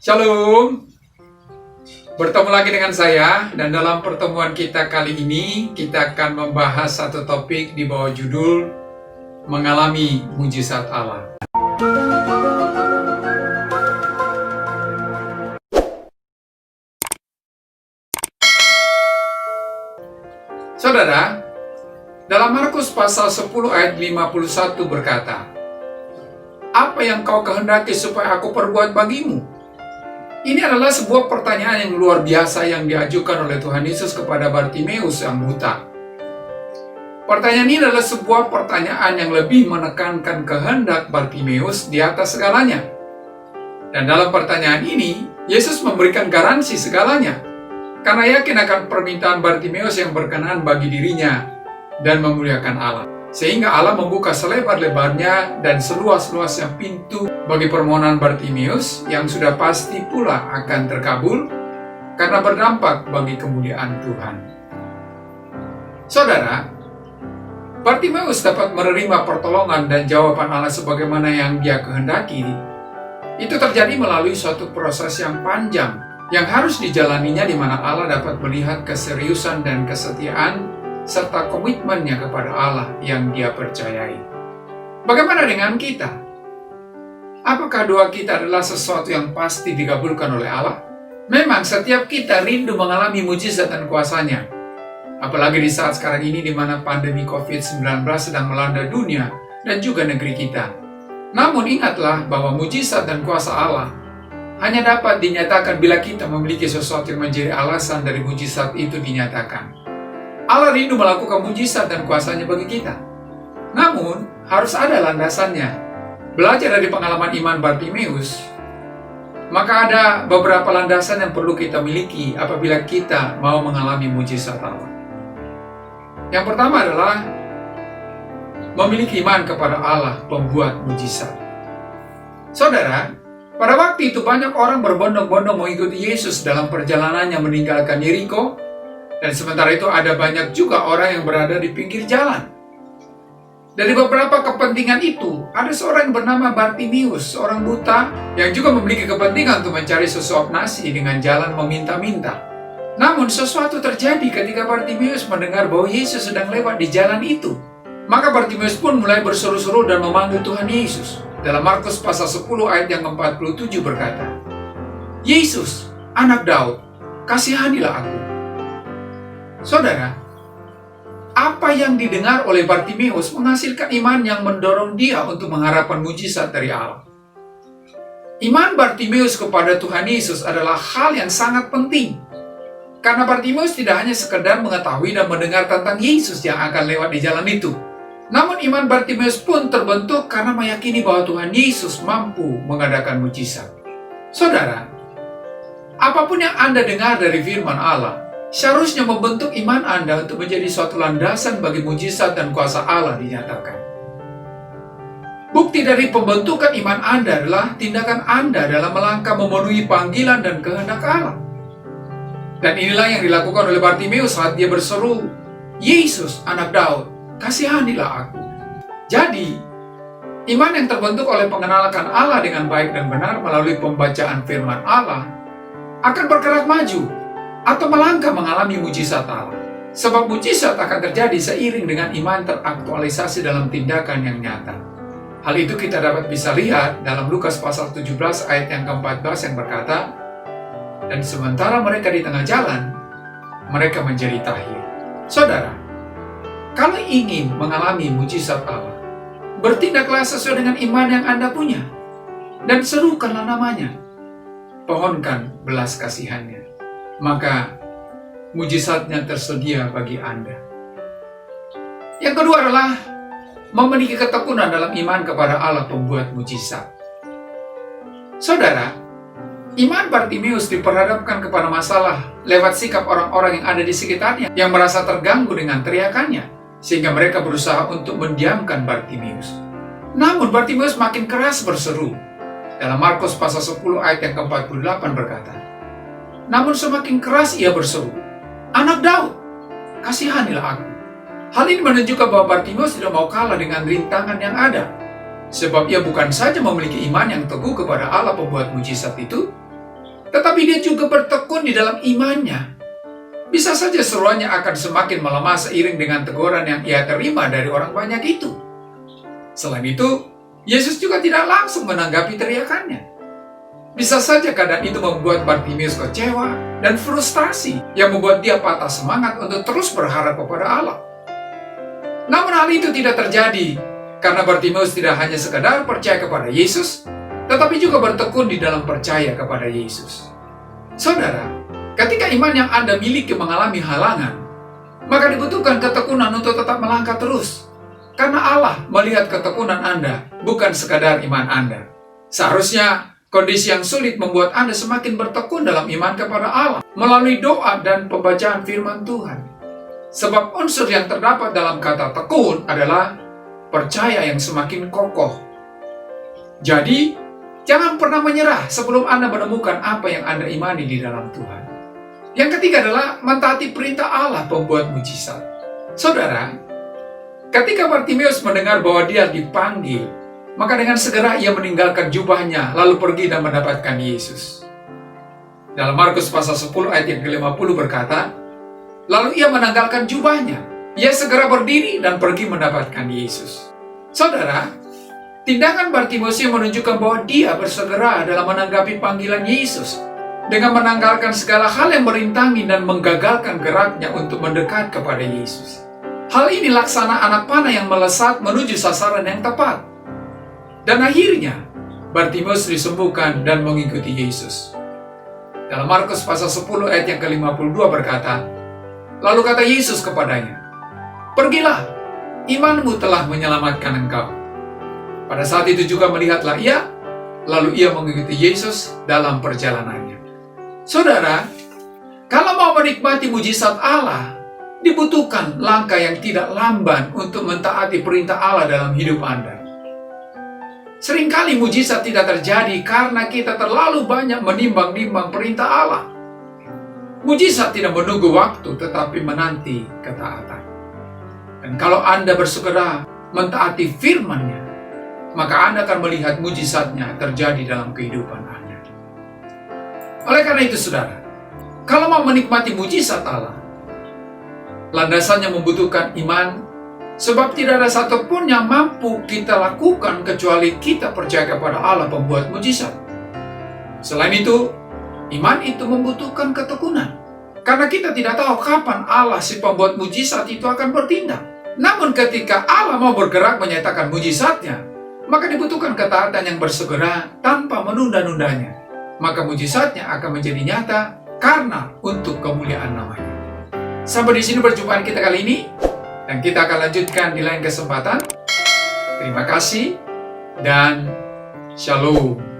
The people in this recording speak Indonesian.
Shalom, bertemu lagi dengan saya, dan dalam pertemuan kita kali ini kita akan membahas satu topik di bawah judul Mengalami Mujizat Allah. Saudara, dalam Markus pasal 10 ayat 51 berkata, "Apa yang kau kehendaki supaya aku perbuat bagimu?" Ini adalah sebuah pertanyaan yang luar biasa yang diajukan oleh Tuhan Yesus kepada Bartimeus yang buta. Pertanyaan ini adalah sebuah pertanyaan yang lebih menekankan kehendak Bartimeus di atas segalanya. Dan dalam pertanyaan ini, Yesus memberikan garansi segalanya, karena yakin akan permintaan Bartimeus yang berkenan bagi dirinya dan memuliakan Allah. Sehingga Allah membuka selebar-lebarnya dan seluas-luasnya pintu bagi permohonan Bartimeus yang sudah pasti pula akan terkabul karena berdampak bagi kemuliaan Tuhan. Saudara, Bartimeus dapat menerima pertolongan dan jawaban Allah sebagaimana yang dia kehendaki. Itu terjadi melalui suatu proses yang panjang yang harus dijalaninya, di mana Allah dapat melihat keseriusan dan kesetiaan serta komitmennya kepada Allah yang dia percayai. Bagaimana dengan kita? Apakah doa kita adalah sesuatu yang pasti dikabulkan oleh Allah? Memang setiap kita rindu mengalami mujizat dan kuasa-Nya. Apalagi di saat sekarang ini di mana pandemi COVID-19 sedang melanda dunia dan juga negeri kita. Namun ingatlah bahwa mujizat dan kuasa Allah hanya dapat dinyatakan bila kita memiliki sesuatu yang menjadi alasan dari mujizat itu dinyatakan. Allah rindu melakukan mujizat dan kuasa-Nya bagi kita. Namun, harus ada landasannya. Belajar dari pengalaman iman Bartimeus, maka ada beberapa landasan yang perlu kita miliki apabila kita mau mengalami mujizat Allah. Yang pertama adalah memiliki iman kepada Allah, pembuat mujizat. Saudara, pada waktu itu banyak orang berbondong-bondong mengikuti Yesus dalam perjalanannya meninggalkan Yeriko. Dan sementara itu ada banyak juga orang yang berada di pinggir jalan. Dari beberapa kepentingan itu, ada seorang yang bernama Bartimeus, seorang buta yang juga memiliki kepentingan untuk mencari sesuap nasi dengan jalan meminta-minta. Namun sesuatu terjadi ketika Bartimeus mendengar bahwa Yesus sedang lewat di jalan itu. Maka Bartimeus pun mulai berseru-seru dan memanggil Tuhan Yesus. Dalam Markus pasal 10 ayat yang ke-47 berkata, "Yesus, anak Daud, kasihanilah aku." Saudara, apa yang didengar oleh Bartimeus menghasilkan iman yang mendorong dia untuk mengharapkan mujizat dari Allah. Iman Bartimeus kepada Tuhan Yesus adalah hal yang sangat penting. Karena Bartimeus tidak hanya sekedar mengetahui dan mendengar tentang Yesus yang akan lewat di jalan itu. Namun iman Bartimeus pun terbentuk karena meyakini bahwa Tuhan Yesus mampu mengadakan mujizat. Saudara, apapun yang Anda dengar dari firman Allah, seharusnya membentuk iman Anda untuk menjadi suatu landasan bagi mujizat dan kuasa Allah dinyatakan. Bukti dari pembentukan iman Anda adalah tindakan Anda dalam melangkah memenuhi panggilan dan kehendak Allah. Dan inilah yang dilakukan oleh Bartimeus saat dia berseru, "Yesus, anak Daud, kasihanilah aku." Jadi, iman yang terbentuk oleh pengenalan Allah dengan baik dan benar melalui pembacaan firman Allah akan bergerak maju atau melangkah mengalami mujizat Allah. Sebab mujizat akan terjadi seiring dengan iman teraktualisasi dalam tindakan yang nyata. Hal itu kita dapat bisa lihat dalam Lukas pasal 17 ayat yang ke-14 yang berkata, "Dan sementara mereka di tengah jalan, mereka menjadi tahir." Saudara, kalau ingin mengalami mujizat Allah, bertindaklah sesuai dengan iman yang Anda punya, dan serukanlah namanya. Pohonkan belas kasihannya, maka mujizatnya tersedia bagi Anda. Yang kedua adalah memiliki ketekunan dalam iman kepada Allah pembuat mujizat. Saudara, iman Bartimeus diperhadapkan kepada masalah lewat sikap orang-orang yang ada di sekitarnya yang merasa terganggu dengan teriakannya, sehingga mereka berusaha untuk mendiamkan Bartimeus. Namun Bartimeus makin keras berseru. Dalam Markus pasal 10 ayat yang ke-48 berkata, "Namun semakin keras ia berseru, 'Anak Daud, kasihanilah aku.'" Hal ini menunjukkan bahwa Bartimeus tidak mau kalah dengan rintangan yang ada. Sebab ia bukan saja memiliki iman yang teguh kepada Allah pembuat mujizat itu, tetapi dia juga bertekun di dalam imannya. Bisa saja seruannya akan semakin melemah seiring dengan teguran yang ia terima dari orang banyak itu. Selain itu, Yesus juga tidak langsung menanggapi teriakannya. Bisa saja keadaan itu membuat Bartimeus kecewa dan frustasi yang membuat dia patah semangat untuk terus berharap kepada Allah. Namun hal itu tidak terjadi karena Bartimeus tidak hanya sekadar percaya kepada Yesus, tetapi juga bertekun di dalam percaya kepada Yesus. Saudara, ketika iman yang Anda miliki mengalami halangan, maka dibutuhkan ketekunan untuk tetap melangkah terus. Karena Allah melihat ketekunan Anda, bukan sekadar iman Anda. Seharusnya kondisi yang sulit membuat Anda semakin bertekun dalam iman kepada Allah melalui doa dan pembacaan firman Tuhan. Sebab unsur yang terdapat dalam kata tekun adalah percaya yang semakin kokoh. Jadi, jangan pernah menyerah sebelum Anda menemukan apa yang Anda imani di dalam Tuhan. Yang ketiga adalah mentaati perintah Allah pembuat mujizat. Saudara, ketika Bartimeus mendengar bahwa dia dipanggil, maka dengan segera ia meninggalkan jubahnya, lalu pergi dan mendapatkan Yesus. Dalam Markus pasal 10 ayat yang ke-50 berkata, lalu ia menanggalkan jubahnya, ia segera berdiri dan pergi mendapatkan Yesus. Saudara, tindakan Bartimeus menunjukkan bahwa dia bersegera dalam menanggapi panggilan Yesus, dengan menanggalkan segala hal yang merintangi dan menggagalkan geraknya untuk mendekat kepada Yesus. Hal ini laksana anak panah yang melesat menuju sasaran yang tepat. Dan akhirnya, Bartimeus disembuhkan dan mengikuti Yesus. Dalam Markus pasal 10 ayat yang ke-52 berkata, lalu kata Yesus kepadanya, pergilah, imanmu telah menyelamatkan engkau. Pada saat itu juga melihatlah ia, lalu ia mengikuti Yesus dalam perjalanannya. Saudara, kalau mau menikmati mujizat Allah, dibutuhkan langkah yang tidak lamban untuk mentaati perintah Allah dalam hidup Anda. Seringkali mujizat tidak terjadi karena kita terlalu banyak menimbang-nimbang perintah Allah. Mujizat tidak menunggu waktu tetapi menanti ketaatan. Dan kalau Anda bersegera mentaati firman-Nya, maka Anda akan melihat mujizatnya terjadi dalam kehidupan Anda. Oleh karena itu saudara, kalau mau menikmati mujizat Allah, landasannya membutuhkan iman. Sebab tidak ada satupun yang mampu kita lakukan kecuali kita percaya kepada Allah pembuat mujizat. Selain itu, iman itu membutuhkan ketekunan. Karena kita tidak tahu kapan Allah si pembuat mujizat itu akan bertindak. Namun ketika Allah mau bergerak menyatakan mujizatnya, maka dibutuhkan ketaatan yang bersegera tanpa menunda-nundanya. Maka mujizatnya akan menjadi nyata karena untuk kemuliaan namanya. Sampai di sini perjumpaan kita kali ini. Dan kita akan lanjutkan di lain kesempatan. Terima kasih dan shalom.